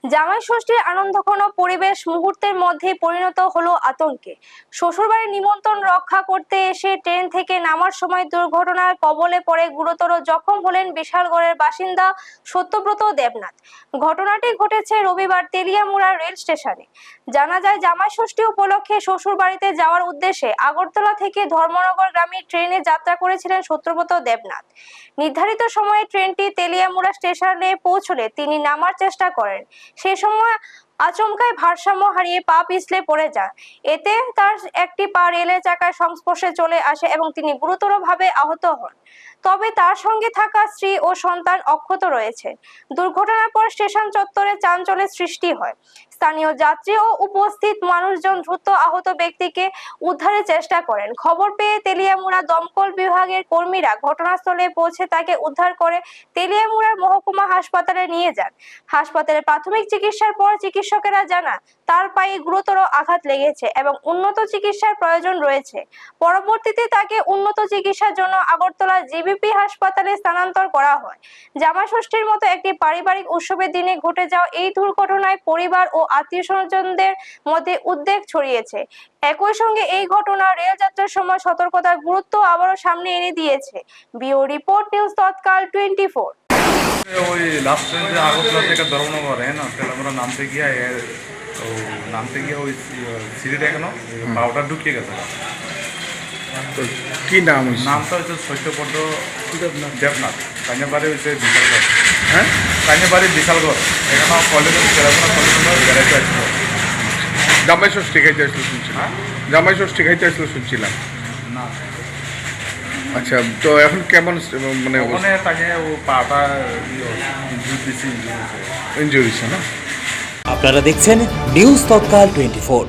জামাই ষষ্ঠীর আনন্দঘন পরিবেশ মুহূর্তের মধ্যেই পরিণত হলো আতঙ্কে। শ্বশুরবাড়ির নিমন্ত্রণ রক্ষা করতে এসে ট্রেন থেকে নামার সময় দুর্ঘটনার কবলে পড়ে গুরুতর জখম হলেন বিশালগড়ের বাসিন্দা সত্যব্রত দেবনাথ। ঘটনাটি ঘটেছে রবিবার তেলিয়ামুড়া রেল স্টেশনে। জানা যায়, জামাই ষষ্ঠী উপলক্ষে শ্বশুর বাড়িতে যাওয়ার উদ্দেশ্যে আগরতলা থেকে ধর্মনগরগামী ট্রেনে যাত্রা করেছিলেন সত্যব্রত দেবনাথ। নির্ধারিত সময়ে ট্রেনটি তেলিয়ামুড়া স্টেশনে পৌঁছলে তিনি নামার চেষ্টা করেন। সেই সময় আচমকাই ভারসাম্য হারিয়ে পা পিছলে পড়ে যায়। এতে তার একটি পা রেলের চাকার সংস্পর্শে চলে আসে এবং তিনি গুরুতরভাবে আহত হন। তবে তার সঙ্গে থাকা স্ত্রী ও সন্তান অক্ষত রয়েছে। দুর্ঘটনার পর স্টেশন চত্বরে চাঞ্চল্যের সৃষ্টি হয়। স্থানীয় যাত্রী ও উপস্থিত মানুষজন দ্রুত আহত ব্যক্তিকে উদ্ধারের চেষ্টা করেন। খবর পেয়ে তেলিয়ামুড়া দমকল বিভাগের কর্মীরা ঘটনাস্থলে পৌঁছে তাকে উদ্ধার করে তেলিয়ামুড়ার মহকুমা হাসপাতালে নিয়ে যান। হাসপাতালে প্রাথমিক চিকিৎসার পর চিকিৎসকেরা জানান তার পায়ে গুরুতর আঘাত লেগেছে এবং উন্নত চিকিৎসার প্রয়োজন রয়েছে। পরবর্তীতে তাকে উন্নত চিকিৎসার জন্য আগরতলা জিবিপি হাসপাতালে স্থানান্তর করা হয়। জামাই ষষ্ঠীর মতো একটি পারিবারিক উৎসবের দিনে ঘটে যাওয়া এই দুর্ঘটনায় পরিবার ও আত্মীয়স্বজনদের মধ্যে উদ্বেগ ছড়িয়েছে। একই সঙ্গে এই ঘটনা রেলযাত্রার সময় সতর্কতার গুরুত্ব আবারও সামনে এনে দিয়েছে। ব্যুরো রিপোর্ট, নিউজ তৎকাল 24। वही लास्ट ट्रेन से आगरतला থেকে ধর্মনগর है ना तेलंगाना नामते गया है तो नामते गया ওই সিঁড়িটা কেন পাউডার ঢুকিয়ে গেছে। তো কি নাম হয়েছে? নামটা হচ্ছে সত্যব্রত দেবনাথ। কান্যাবাড়ি হচ্ছে বিশালগড়। হ্যাঁ, কান্যাবাড়ি বিশালগড়। এখানে কলেজ তেলেঙ্গানা কলেজ বেড়াইতে আসছিল। জামাই ষষ্ঠী খাইতে আসলো শুনছিলাম। হ্যাঁ? জামাই ষষ্ঠী খাইতে আসলো শুনছিলাম। না আচ্ছা, তো এখন কেমন মানে ওখানে তাকে ও পাটা ইঞ্জুরি হয়েছে। ইনজুরি হয়েছে না? আপনারা দেখছেন নিউজ তৎকাল 24।